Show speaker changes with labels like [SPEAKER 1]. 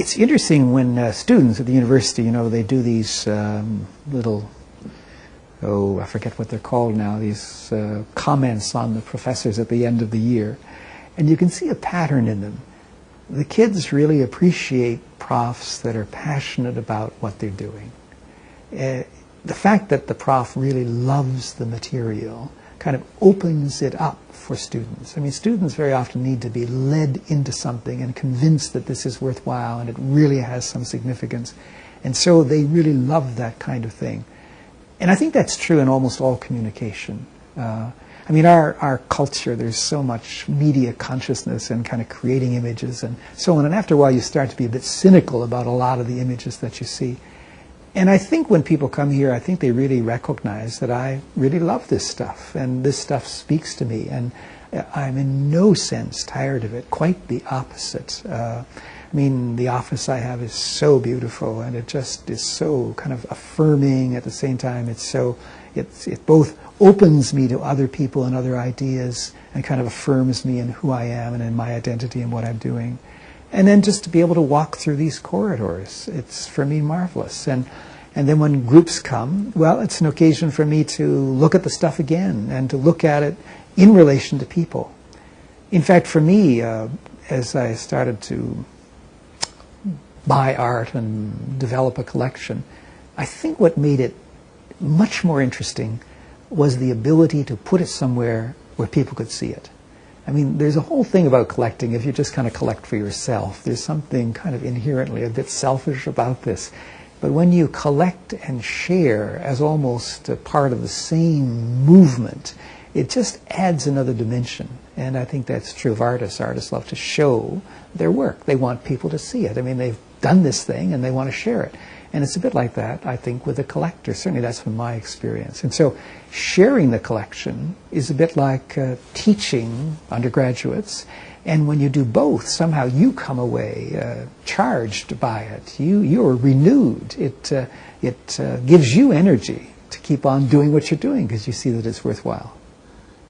[SPEAKER 1] It's interesting when students at the university, they do these little, I forget what they're called now, these comments on the professors at the end of the year. And you can see a pattern in them. The kids really appreciate profs that are passionate about what they're doing. The fact that the prof really loves the material kind of opens it up for students. I mean, students very often need to be led into something and convinced that this is worthwhile and it really has some significance. And so they really love that kind of thing. And I think that's true in almost all communication. I mean, our culture, there's so much media consciousness and kind of creating images and so on. And after a while, you start to be a bit cynical about a lot of the images that you see. And I think when people come here, I think they really recognize that I really love this stuff, and this stuff speaks to me, and I'm in no sense tired of it, quite the opposite. I mean, the office I have is so beautiful, and it just is so kind of affirming at the same time. It both opens me to other people and other ideas, and kind of affirms me in who I am and in my identity and what I'm doing. And then just to be able to walk through these corridors, it's for me marvelous. And then when groups come, well, it's an occasion for me to look at the stuff again and to look at it in relation to people. In fact, for me, as I started to buy art and develop a collection, I think what made it much more interesting was the ability to put it somewhere where people could see it. I mean, there's a whole thing about collecting. If you just kind of collect for yourself, there's something kind of inherently a bit selfish about this. But when you collect and share as almost a part of the same movement, it just adds another dimension. And I think that's true of artists. Artists love to show their work. They want people to see it. I mean, they've done this thing and they want to share it. And it's a bit like that, I think, with a collector. Certainly that's been my experience. And so sharing the collection is a bit like teaching undergraduates. And when you do both, somehow you come away charged by it. You're renewed. It gives you energy to keep on doing what you're doing because you see that it's worthwhile.